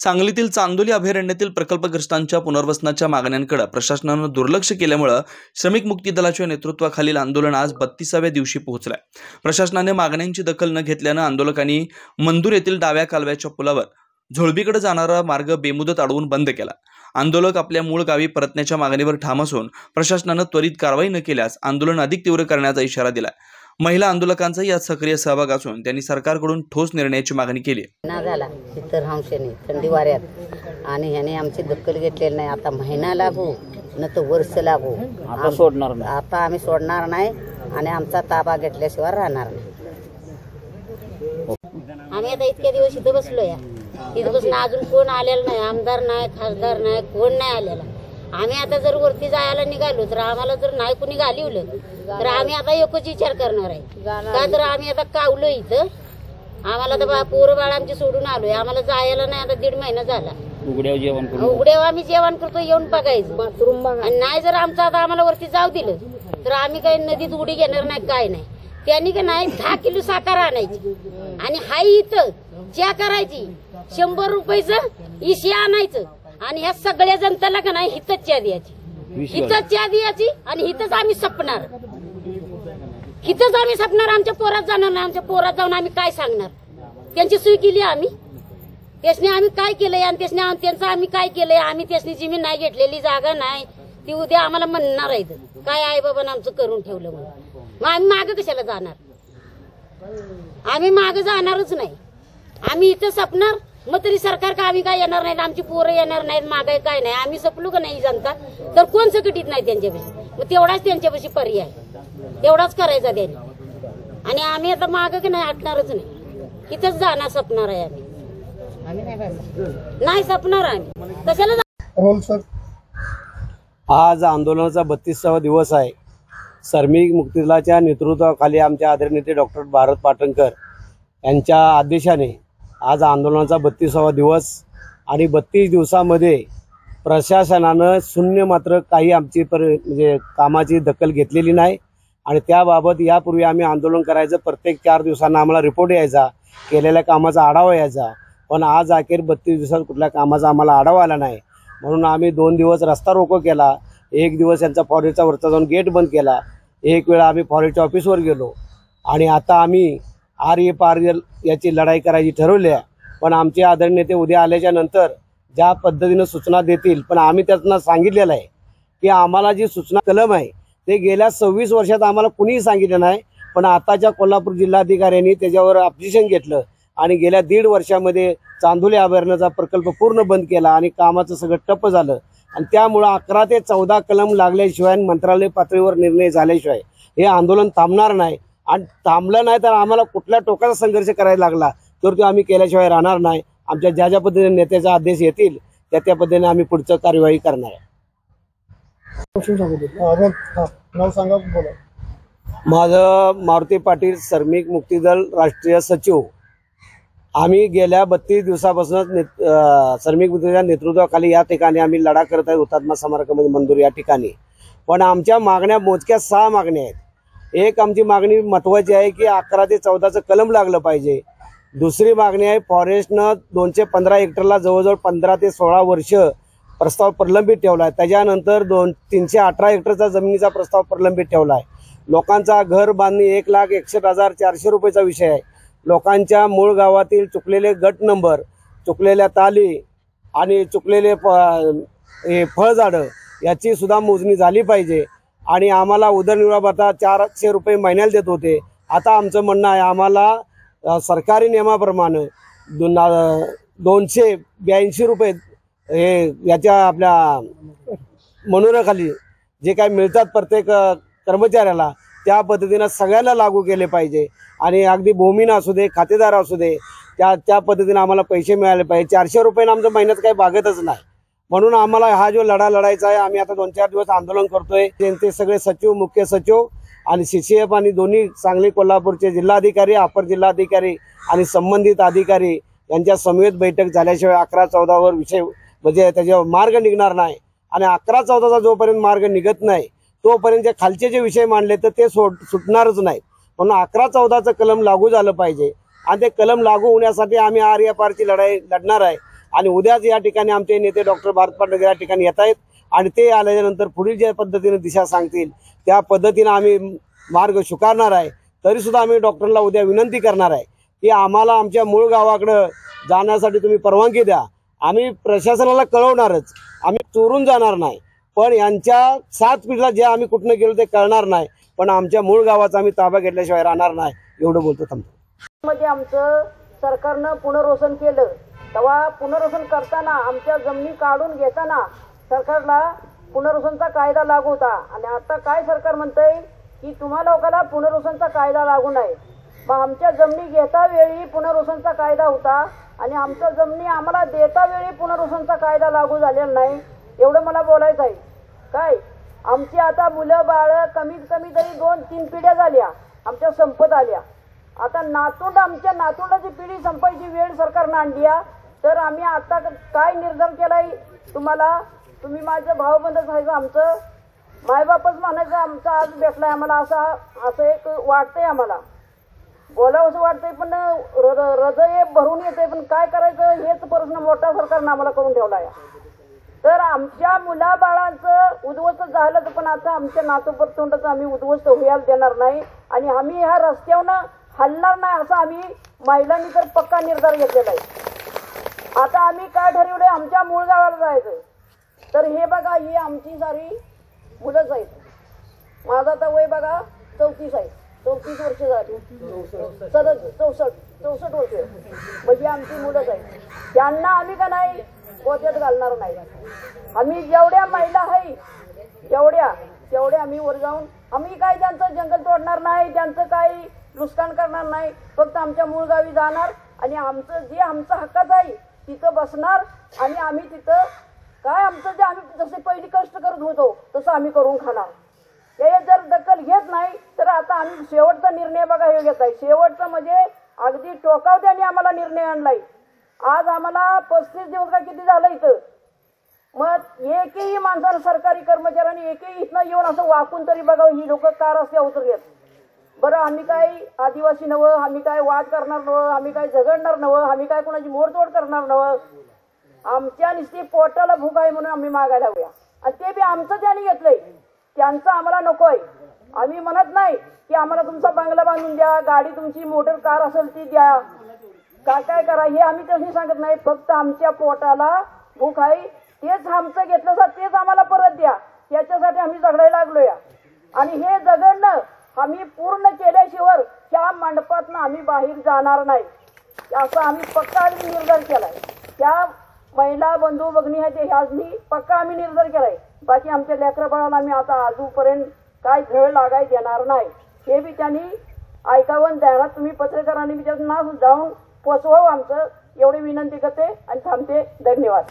सांगलीतील चांदोली अभयारण्यातील प्रकल्पग्रस्तांच्या पुनर्वसनाच्या मागण्यांकडे प्रशासनाने दुर्लक्ष केल्यामुळे श्रमिक मुक्ती दलाच्या नेतृत्वाखालील आंदोलन आज 32व्या दिवशी पोहोचले। प्रशासनाने मागण्यांची दखल न घेतल्याने आंदोलकांनी मंदूर येथील डाव्या कालव्याच्या पुलावर झोळबीकडे जाणारा मार्ग बेमुदत अडवून बंद केला। आंदोलक आपल्या मूळ गावी परतण्याच्या मागणीवर ठाम असून प्रशासनाने त्वरित कारवाई न केल्यास आंदोलन अधिक तीव्र करण्याचा इशारा दिला। महिला आंदोलकांचा यात सक्रिय सहभाग असून त्यांनी सरकारकडून ठोस निर्णयाची मागणी केली। झाला चित्रहांशेने थंडी वाऱ्यात आणि ह्याने आमची दखल घेतलेली नाही। आता महिना लागू न तर वर्ष लागू आता आम्ही सोडणार नाही आणि आमचा ताबा घेतल्याशिवाय राहणार नाही। आम्ही आता इतके दिवस इथं बसलोय, इथं बसून अजून कोण आलेला नाही, आमदार नाही, खासदार नाही, कोण नाही आलेला। आम्ही आता जर वरती जायला निघालो तर आम्हाला जर नाही कुणी घालिवलं तर आम्ही आता एकच विचार करणार आहे का तर आम्ही आता कावलो इथं, आम्हाला तर पोरं बाळ आमची सोडून आलोय, आम्हाला जायला नाही। आता 1.5 महिना झाला उघड्यावर आम्ही जेवण करतो, येऊन बघायचं आणि नाही जर आमचं आता आम्हाला वरती जाऊ दिलं तर आम्ही काही नदीत उडी घेणार नाही, काय नाही। त्यांनी का नाही 10 किलो साखर आणायची आणि हाई इथं च्या करायची, 100 रुपयाचं इशी आणायचं आणि ह्या सगळ्या जनतेला का नाही हितच च्या द्यायची, हितच च्या द्यायची आणि हितच आम्ही सपणार, हितच आम्ही सपणार। आमच्या पोरात जाणार नाही, आमच्या पोरात जाऊन आम्ही काय सांगणार? त्यांची सोय केली आम्ही, त्यासने आम्ही काय केलंय आणि त्यांचं आम्ही काय केलंय? आम्ही त्यासनी जमीन नाही घेतलेली, जागा नाही, ती उद्या आम्हाला म्हणणार आहे काय आई बाबांना आमचं करून ठेवलं म्हणून। मग आम्ही मागं कशाला जाणार? आम्ही मागं जाणारच नाही, आम्ही इथं सपणार। मग तरी सरकार का आम्ही काय येणार नाहीत, आमची पोरं येणार नाहीत, मागाय काय नाही, आम्ही सपलो का नाही जनता तर कोण सकटीत नाही त्यांच्यापाशी। मग तेवढाच त्यांच्यापाशी पर्याय, तेवढाच करायचा त्यांनी आणि आम्ही आता मागं की नाही हटणारच नाही, इथंच जाणार, सपणार आहे आम्ही नाही सपणार आम्ही कशाला। आज आंदोलनाचा 32वा दिवस आहे। श्रमिक मुक्ती दलाच्या नेतृत्वाखाली आमच्या आदरणीय डॉक्टर भारत पाटणकर यांच्या आदेशाने आज आंदोलनाचा 32वा दिवस आणि 32 दिवसामध्ये प्रशासनानं शून्य मात्र काही आमची म्हणजे कामाची दखल घेतलेली नाही आणि त्याबाबत यापूर्वी आम्ही आंदोलन करायचं, प्रत्येक 4 दिवसांना आम्हाला रिपोर्ट यायचा, केलेल्या कामाचा आढावा यायचा, पण आज अखेर 32 दिवसात कुठल्या कामाचा आम्हाला आढावा आला नाही। म्हणून आम्ही 2 दिवस रस्ता रोको केला, 1 दिवस यांचा फॉरेस्टचा वरचा जाऊन गेट बंद केला, 1 वेळा आम्ही फॉरेस्टच्या ऑफिसवर गेलो आणि आता आम्ही RFR याची लढाई करायची ठरवली आहे। पण आमचे आदरणीय नेते उद्या आल्याच्या नंतर ज्या पद्धतीनं सूचना देतील, पण आम्ही त्यांना सांगितलेलं आहे की आम्हाला जी सूचना कलम आहे ते गेल्या 26 वर्षात आम्हाला कुणीही सांगितलं नाही, पण आताच्या कोल्हापूर जिल्हाधिकाऱ्यांनी त्याच्यावर ऑब्जेक्शन घेतलं आणि गेल्या 1.5 वर्षामध्ये चांदोली अभयारण्याचा प्रकल्प पूर्ण बंद केला आणि कामाचं सगळं ठप्प झालं आणि त्यामुळे 11 ते 14 कलम लागल्याशिवाय मंत्रालय पातळीवर निर्णय झाल्याशिवाय हे आंदोलन थांबणार नाही आणि थांबलं नाही तर आम्हाला कुठल्या टोकाचा संघर्ष करायला लागला तर तो आम्ही केल्याशिवाय राहणार नाही। आमच्या ज्या पद्धतीने नेत्याचे आदेश येतील त्या पद्धतीने आम्ही पुढचं कार्यवाही करणार आहे। माझं मारुती पाटील, श्रमिक मुक्ती दल राष्ट्रीय सचिव। आम्ही गेल्या 32 दिवसापासून श्रमिक मुक्ती दलाच्या नेतृत्वाखाली या ठिकाणी आम्ही लढा करत आहे, हुतात्मा स्मारकामध्ये मंदूर या ठिकाणी। पण आमच्या मागण्या मोजक्या 6 मागण्या आहेत। एक आमची मागणी महत्त्वाची आहे की 11 ते 14चं कलम लागलं पाहिजे। दुसरी मागणी आहे फॉरेस्टनं 215 हेक्टरला जवळजवळ 15 ते 16 वर्ष प्रस्ताव प्रलंबित ठेवला आहे। त्याच्यानंतर 318 हेक्टरचा जमिनीचा प्रस्ताव प्रलंबित ठेवला आहे। लोकांचा घर बांधणी 1,61,400 रुपयाचा विषय आहे। लोकांच्या मूळ गावातील चुकलेले गट नंबर, चुकलेल्या ताली आणि चुकलेले फळझाडं याची सुद्धा मोजणी झाली पाहिजे आणि आम्हाला उदरनिर्वाह भत्ता 400 रुपये महिन्याला देत होते। आता आमचं म्हणणं आहे आम्हाला सरकारी नियमाप्रमाणे 282 रुपये हे याच्या आपल्या मनोऱ्याखाली जे काही मिळतात प्रत्येक कर्मचाऱ्याला त्या पद्धतीनं सगळ्यांना लागू केले पाहिजे आणि अगदी भूमीन असू दे, खातेदार असू दे, त्या पद्धतीने आम्हाला पैसे मिळाले पाहिजे। 400 रुपयानं आमचं महिन्यात काही भागतच नाही। म्हणून आम्हाला हा जो लढा लढायचा आहे, आम्ही आता 2-4 दिवस आंदोलन करतोय। ते सगळे सचिव, मुख्य सचिव आणि CCF आणि दोन्ही सांगली कोल्हापूरचे जिल्हाधिकारी, अपर जिल्हाधिकारी आणि संबंधित अधिकारी यांच्या समवेत बैठक झाल्याशिवाय 11-14 वर विषय म्हणजे त्याच्यावर मार्ग निघणार नाही आणि 11-14चा जोपर्यंत मार्ग निघत नाही तोपर्यंत खालचे जे विषय मांडले तर ते सुटणारच नाही। म्हणून 11-14चं कलम लागू झालं पाहिजे आणि ते कलम लागू होण्यासाठी आम्ही RFRची लढाई लढणार आहे आणि उद्याच या ठिकाणी आमचे नेते डॉक्टर भारत पाटणकर या ठिकाणी येत आहेत आणि ते आल्यानंतर पुढील ज्या पद्धतीने दिशा सांगतील त्या पद्धतीने आम्ही मार्ग स्वीकारणार आहे. तरीसुद्धा आम्ही डॉक्टरला उद्या विनंती करणार आहे की आम्हाला आमच्या मूळ गावाकडं जाण्यासाठी तुम्ही परवानगी द्या. आम्ही प्रशासनाला कळवणारच, आम्ही चोरून जाणार नाही, पण यांच्या 7 पिढीला जे आम्ही कुठनं गेलो ते कळणार नाही, पण आमच्या मूळ गावाचा आम्ही ताबा घेतल्याशिवाय राहणार नाही. एवढं बोलतो थांबतो. मध्ये आमचं सरकारनं पुनर्वसन केलं, तेव्हा पुनर्वसन करताना आमच्या जमिनी काढून घेताना सरकारला पुनर्वसनचा कायदा लागू होता. आणि आता काय सरकार म्हणतंय की तुम्हा लोकांना पुनर्वसनचा कायदा लागू नाही. मग आमच्या जमिनी घेता वेळी पुनर्वसनचा कायदा होता आणि आमच्या जमिनी आम्हाला देता वेळी पुनर्वसनचा कायदा लागू झालेला नाही. एवढं मला बोलायचं आहे. काय आमची आता मुलं बाळ कमीत कमी तरी 2-3 पिढ्या झाल्या आमच्या संपत आल्या. आता आमच्या नातुंडाची पिढी संपायची वेळ सरकारनं आणली आहे. तर आम्ही आता काय निर्धार केलाय तुम्ही माझं भावबंधच आहे. आमचं मायबापच म्हणायचं आमचा आज भेटलाय आम्हाला असं एक वाटतंय. आम्हाला बोलावं असं वाटतंय पण हृदय भरून येतंय. पण काय करायचं हेच प्रश्न मोठा सरकारनं आम्हाला करून ठेवला आहे. तर आमच्या मुलाबाळांचं उद्ध्वस्त झालं पण आता आमच्या नातूपतोंडाचं आम्ही उद्ध्वस्त व्हायला देणार नाही आणि आम्ही ह्या रस्त्यावरनं हलणार नाही असा आम्ही महिलांनी तर पक्का निर्धार घेतलेला आहे. आता आम्ही काय ठरवलंय आमच्या मूळ गावाला जायचं. तर हे बघा ही आमची सारी मुलंच आहेत. माझं आता वय बघा 34 आहे. 34 वर्ष झाली. 64 वर्ष म्हणजे आमची मुलंच आहेत. त्यांना आम्ही का नाही पोत्यात घालणार नाही. आम्ही जेवढ्या महिला आहे तेवढ्या आम्ही वर जाऊन आम्ही काय त्यांचं जंगल तोडणार नाही, त्यांचं काही नुकसान करणार नाही. फक्त आमच्या मूळ गावी जाणार आणि आमचं हक्काचं आहे तिथं बसणार आणि आम्ही तिथं काय आमचं जे आम्ही जसे पहिली कष्ट करत होतो तसं आम्ही करून खाणार. हे जर दखल घेत नाही तर आता आम्ही शेवटचा निर्णय बघा हे घेत आहे. शेवटचा म्हणजे अगदी टोकावत्याने आम्हाला निर्णय आणलाय. आज आम्हाला 35 दिवस का किती झालं इथं. मग एकही माणसानं सरकारी कर्मचाऱ्यांनी एकही इथनं येऊन असं वाकून तरी बघावं ही लोक का रस्त्यावर उतरलेत. बरं आम्ही काय आदिवासी नवं, आम्ही काय वाद करणार नवं, आम्ही काय झगडणार नवं, आम्ही काय कोणाची मोडतोड करणार नवं. आमच्या नुसती पोटाला भूक आहे म्हणून आम्ही मागायला हवूया आणि ते बी आमचं त्यांनी घेतलंय. त्यांचं आम्हाला नको आहे. आम्ही म्हणत नाही की आम्हाला तुमचा बंगला बांधून द्या, गाडी तुमची मोटर कार असेल ती द्या, काय करा हे आम्ही तसं सांगत नाही. फक्त आमच्या पोटाला भूक आहे तेच आमचं घेतलं तेच आम्हाला परत द्या. त्याच्यासाठी आम्ही झगडायला लागलोय आणि हे झगडणं आम्ही पूर्ण केल्याशिवाय त्या मंडपातनं आम्ही बाहेर जाणार नाही असं आम्ही पक्का निर्धार केलाय. त्या महिला बंधू भगिनी आहेत ह्यानी पक्का आम्ही निर्धार केलाय. बाकी आमच्या लेकरा बाळाला आम्ही आता आजूपर्यंत काय झळ लागाय देणार नाही हे बी त्यांनी ऐकावं. द्यायला तुम्ही पत्रकारांनी बी त्यांना जाऊन पोचवावं आमचं एवढी विनंती करते आणि थांबते. धन्यवाद.